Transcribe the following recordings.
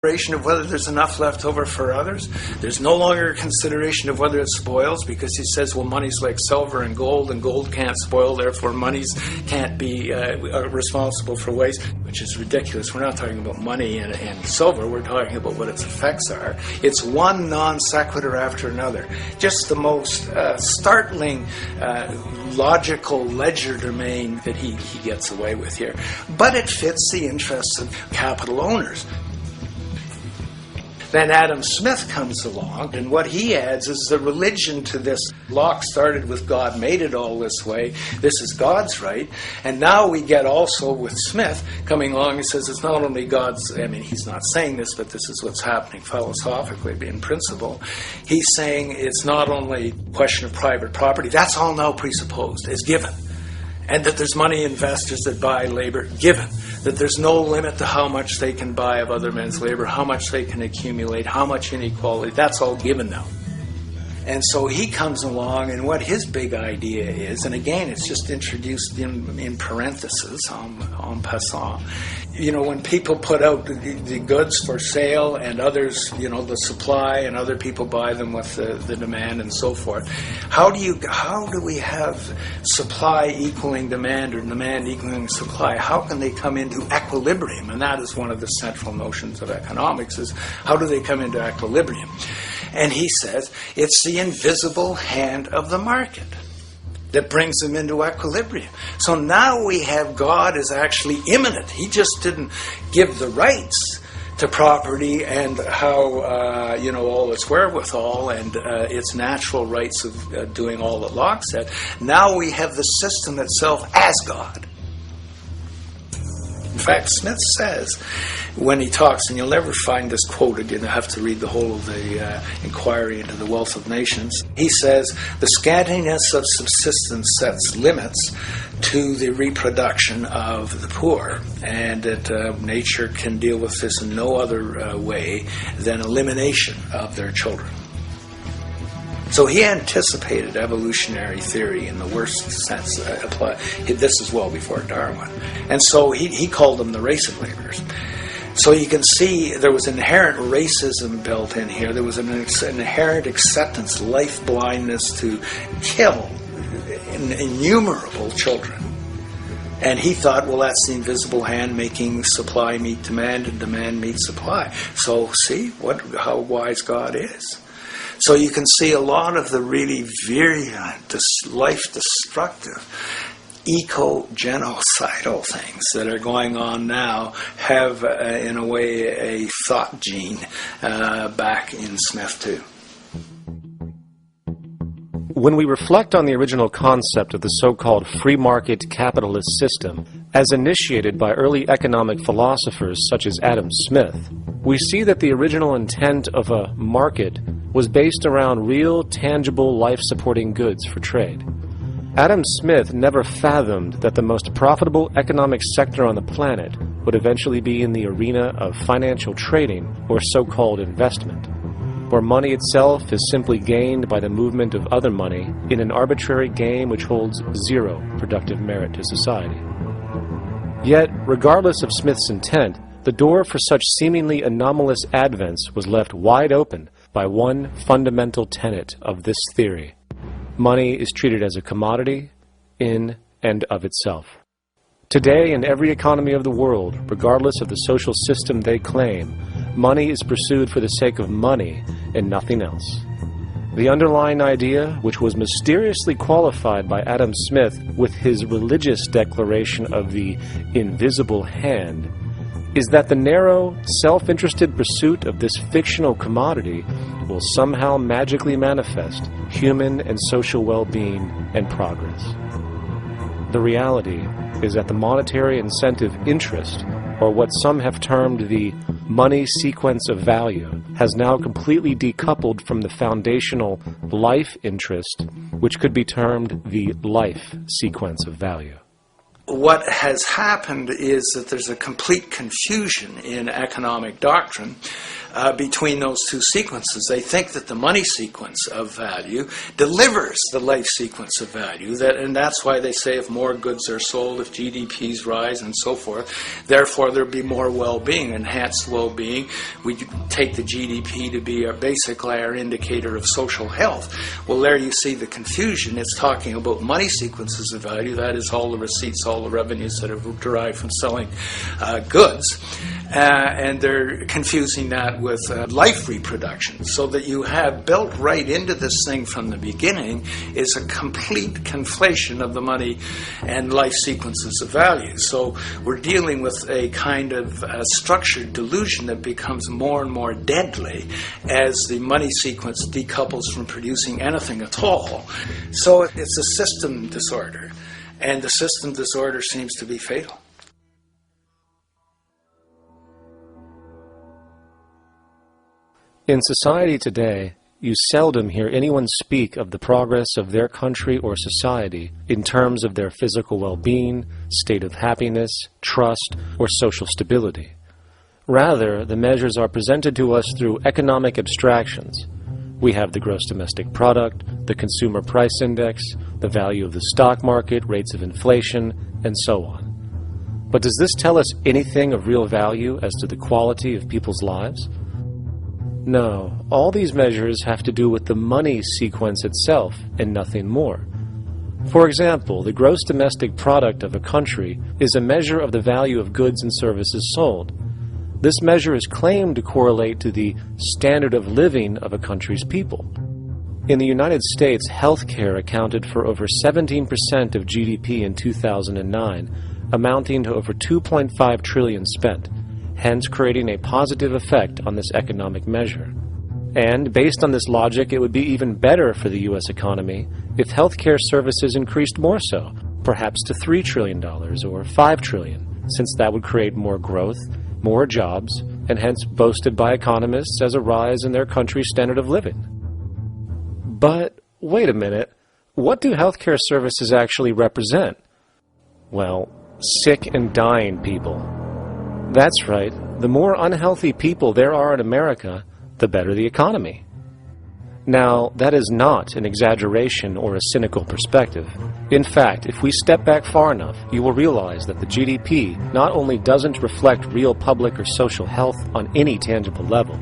consideration of whether there's enough left over for others. There's no longer a consideration of whether it spoils, because he says, well, money's like silver and gold can't spoil, therefore monies can't be responsible for waste, which is ridiculous. We're not talking about money and silver, we're talking about what its effects are. It's one non sequitur after another. Just the most startling logical legerdemain that he gets away with here. But it fits the interests of capital owners. Then Adam Smith comes along, and what he adds is the religion to this. Locke started with God, made it all this way. This is God's right. And now we get also with Smith coming along, he says it's not only God's, I mean, he's not saying this, but this is what's happening philosophically, in principle. He's saying it's not only a question of private property, that's all now presupposed, is given. And that there's money investors that buy labor, given. That there's no limit to how much they can buy of other men's labor, how much they can accumulate, how much inequality, that's all given now. And so he comes along, and what his big idea is, and again, it's just introduced in parentheses, en passant. You know, when people put out the goods for sale and others, you know, the supply, and other people buy them with the demand and so forth, how do we have supply equaling demand or demand equaling supply? How can they come into equilibrium? And that is one of the central notions of economics, is how do they come into equilibrium? And he says it's the invisible hand of the market that brings them into equilibrium. So now we have God as actually immanent. He just didn't give the rights to property and how, all its wherewithal and its natural rights of doing all that Locke said. Now we have the system itself as God. In fact, Smith says, when he talks, and you'll never find this quoted, you'll have to read the whole of the Inquiry into the Wealth of Nations. He says, the scantiness of subsistence sets limits to the reproduction of the poor, and that nature can deal with this in no other way than elimination of their children. So he anticipated evolutionary theory in the worst sense. This is well before Darwin. And so he called them the race of laborers. So you can see there was inherent racism built in here. There was an inherent acceptance, life blindness to kill innumerable children. And he thought, well, that's the invisible hand making supply meet demand and demand meet supply. So see how wise God is. So you can see a lot of the really virulent, life-destructive, eco-genocidal things that are going on now have, in a way, a thought gene back in Smith too. When we reflect on the original concept of the so-called free market capitalist system, as initiated by early economic philosophers such as Adam Smith, we see that the original intent of a market was based around real, tangible, life-supporting goods for trade. Adam Smith never fathomed that the most profitable economic sector on the planet would eventually be in the arena of financial trading or so-called investment, where money itself is simply gained by the movement of other money in an arbitrary game which holds zero productive merit to society. Yet, regardless of Smith's intent, the door for such seemingly anomalous advents was left wide open by one fundamental tenet of this theory. Money is treated as a commodity in and of itself. Today, in every economy of the world, regardless of the social system they claim, money is pursued for the sake of money and nothing else. The underlying idea, which was mysteriously qualified by Adam Smith with his religious declaration of the invisible hand, is that the narrow, self-interested pursuit of this fictional commodity will somehow magically manifest human and social well-being and progress. The reality is that the monetary incentive interest, or what some have termed the money sequence of value, has now completely decoupled from the foundational life interest, which could be termed the life sequence of value. What has happened is that there's a complete confusion in economic doctrine between those two sequences. They think that the money sequence of value delivers the life sequence of value, and that's why they say if more goods are sold, if GDPs rise and so forth, therefore there'll be more well-being, enhanced well-being. We take the GDP to be basically our indicator of social health. Well, there you see the confusion. It's talking about money sequences of value, that is all the receipts, all the revenues that are derived from selling goods, and they're confusing that with life reproduction, so that you have built right into this thing from the beginning is a complete conflation of the money and life sequences of value. So we're dealing with a kind of structured delusion that becomes more and more deadly as the money sequence decouples from producing anything at all. So it's a system disorder, and the system disorder seems to be fatal. In society today, you seldom hear anyone speak of the progress of their country or society in terms of their physical well-being, state of happiness, trust, or social stability. Rather, the measures are presented to us through economic abstractions. We have the gross domestic product, the consumer price index, the value of the stock market, rates of inflation, and so on. But does this tell us anything of real value as to the quality of people's lives? No, all these measures have to do with the money sequence itself and nothing more. For example, the gross domestic product of a country is a measure of the value of goods and services sold. This measure is claimed to correlate to the standard of living of a country's people. In the United States, healthcare accounted for over 17% of GDP in 2009, amounting to over $2.5 trillion spent, hence creating a positive effect on this economic measure. And based on this logic, it would be even better for the U.S. economy if healthcare services increased more so, perhaps to $3 trillion or $5 trillion, since that would create more growth, more jobs, and hence boasted by economists as a rise in their country's standard of living. But wait a minute, what do healthcare services actually represent? Well, sick and dying people. That's right. The more unhealthy people there are in America, the better the economy. Now, that is not an exaggeration or a cynical perspective. In fact, if we step back far enough, you will realize that the GDP not only doesn't reflect real public or social health on any tangible level,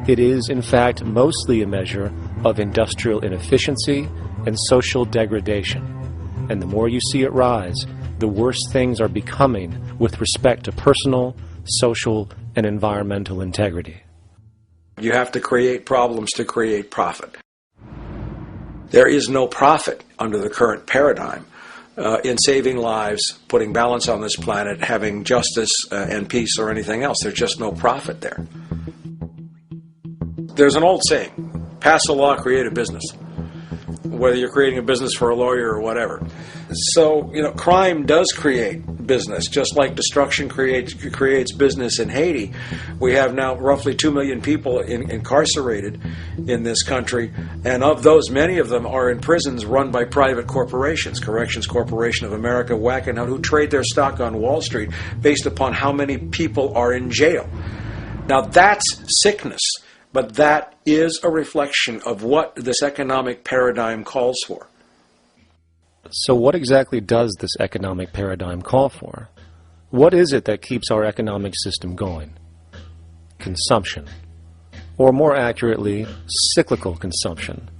it is, in fact, mostly a measure of industrial inefficiency and social degradation. And the more you see it rise, the worse things are becoming with respect to personal, social, and environmental integrity. You have to create problems to create profit. There is no profit under the current paradigm in saving lives, putting balance on this planet, having justice and peace or anything else. There's just no profit there. There's an old saying, pass a law, create a business. Whether you're creating a business for a lawyer or whatever. So, crime does create business, just like destruction creates business in Haiti. We have now roughly 2 million people incarcerated in this country, and of those, many of them are in prisons run by private corporations, Corrections Corporation of America, Wackenhut, who trade their stock on Wall Street based upon how many people are in jail. Now, that's sickness. But that is a reflection of what this economic paradigm calls for. So what exactly does this economic paradigm call for? What is it that keeps our economic system going? Consumption. Or more accurately, cyclical consumption.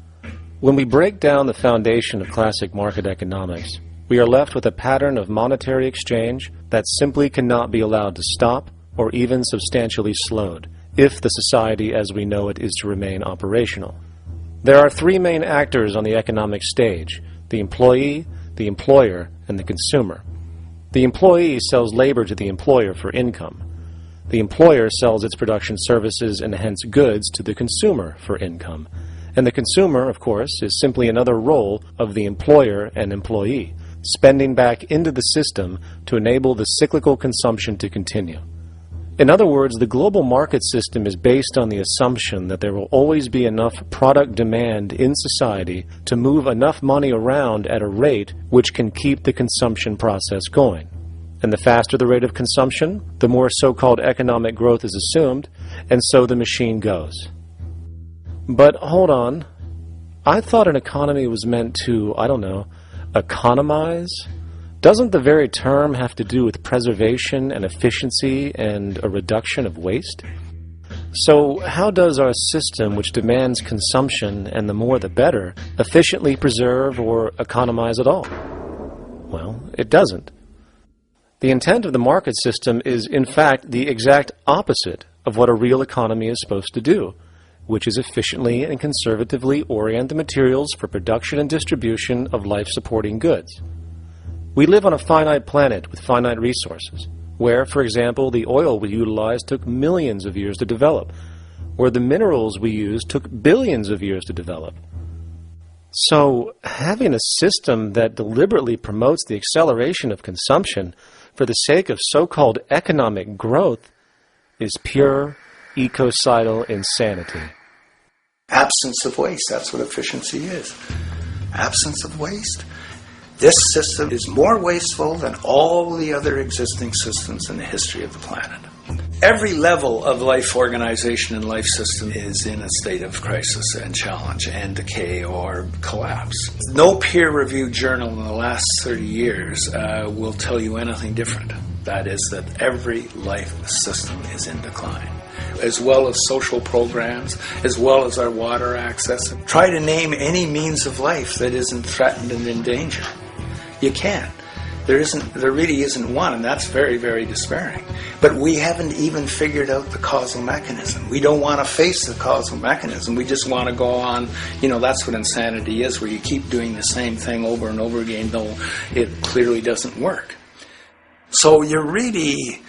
When we break down the foundation of classic market economics, we are left with a pattern of monetary exchange that simply cannot be allowed to stop or even substantially slowed, if the society as we know it is to remain operational. There are three main actors on the economic stage: the employee, the employer, and the consumer. The employee sells labor to the employer for income. The employer sells its production services and hence goods to the consumer for income. And the consumer, of course, is simply another role of the employer and employee, spending back into the system to enable the cyclical consumption to continue. In other words, the global market system is based on the assumption that there will always be enough product demand in society to move enough money around at a rate which can keep the consumption process going. And the faster the rate of consumption, the more so-called economic growth is assumed, and so the machine goes. But hold on, I thought an economy was meant to, I don't know, economize? Doesn't the very term have to do with preservation and efficiency and a reduction of waste? So how does our system, which demands consumption and the more the better, efficiently preserve or economize at all? Well, it doesn't. The intent of the market system is, in fact, the exact opposite of what a real economy is supposed to do, which is efficiently and conservatively orient the materials for production and distribution of life-supporting goods. We live on a finite planet with finite resources, where, for example, the oil we utilize took millions of years to develop, or the minerals we use took billions of years to develop. So, having a system that deliberately promotes the acceleration of consumption for the sake of so-called economic growth is pure ecocidal insanity. Absence of waste, that's what efficiency is. Absence of waste. This system is more wasteful than all the other existing systems in the history of the planet. Every level of life organization and life system is in a state of crisis and challenge and decay or collapse. No peer-reviewed journal in the last 30 years will tell you anything different. That is that every life system is in decline, as well as social programs, as well as our water access. Try to name any means of life that isn't threatened and in danger. You can't. There really isn't one, and that's very, very despairing. But we haven't even figured out the causal mechanism. We don't want to face the causal mechanism. We just want to go on, that's what insanity is, where you keep doing the same thing over and over again, though it clearly doesn't work. So you're really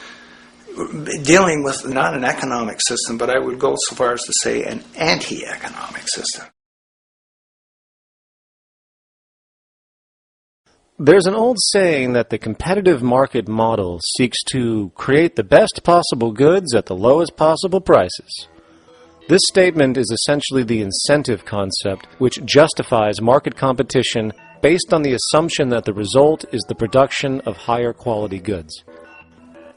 dealing with not an economic system, but I would go so far as to say an anti-economic system. There's an old saying that the competitive market model seeks to create the best possible goods at the lowest possible prices. This statement is essentially the incentive concept which justifies market competition based on the assumption that the result is the production of higher quality goods.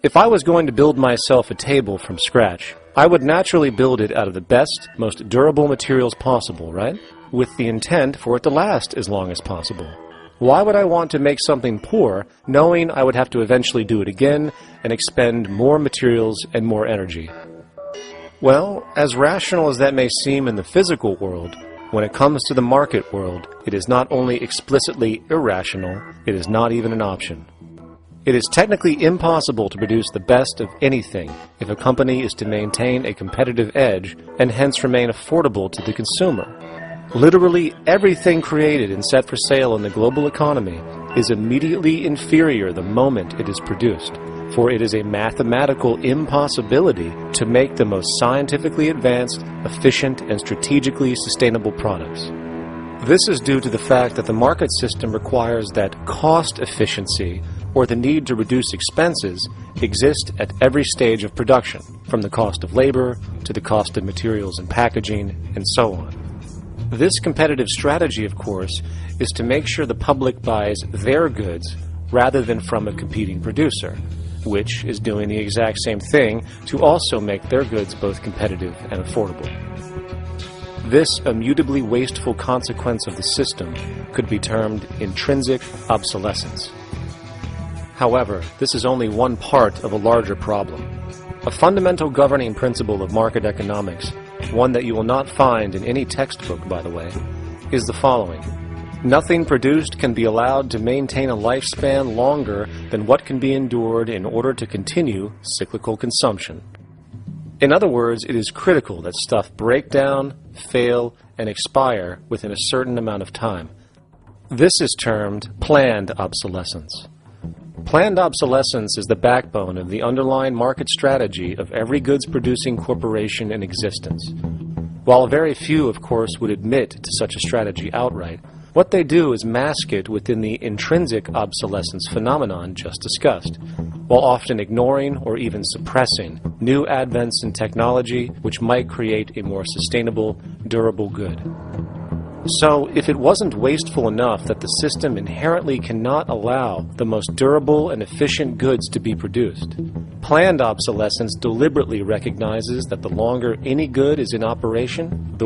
If I was going to build myself a table from scratch, I would naturally build it out of the best, most durable materials possible, right? With the intent for it to last as long as possible. Why would I want to make something poor, knowing I would have to eventually do it again and expend more materials and more energy? Well, as rational as that may seem in the physical world, when it comes to the market world, it is not only explicitly irrational, it is not even an option. It is technically impossible to produce the best of anything if a company is to maintain a competitive edge and hence remain affordable to the consumer. Literally everything created and set for sale in the global economy is immediately inferior the moment it is produced, for it is a mathematical impossibility to make the most scientifically advanced, efficient, and strategically sustainable products. This is due to the fact that the market system requires that cost efficiency, or the need to reduce expenses, exist at every stage of production, from the cost of labor to the cost of materials and packaging, and so on. This competitive strategy, of course, is to make sure the public buys their goods rather than from a competing producer, which is doing the exact same thing to also make their goods both competitive and affordable. This immutably wasteful consequence of the system could be termed intrinsic obsolescence. However, this is only one part of a larger problem. A fundamental governing principle of market economics, one that you will not find in any textbook, by the way, is the following. Nothing produced can be allowed to maintain a lifespan longer than what can be endured in order to continue cyclical consumption. In other words, it is critical that stuff break down, fail, and expire within a certain amount of time. This is termed planned obsolescence. Planned obsolescence is the backbone of the underlying market strategy of every goods-producing corporation in existence. While very few, of course, would admit to such a strategy outright, what they do is mask it within the intrinsic obsolescence phenomenon just discussed, while often ignoring or even suppressing new advents in technology which might create a more sustainable, durable good. So, if it wasn't wasteful enough that the system inherently cannot allow the most durable and efficient goods to be produced, planned obsolescence deliberately recognizes that the longer any good is in operation, the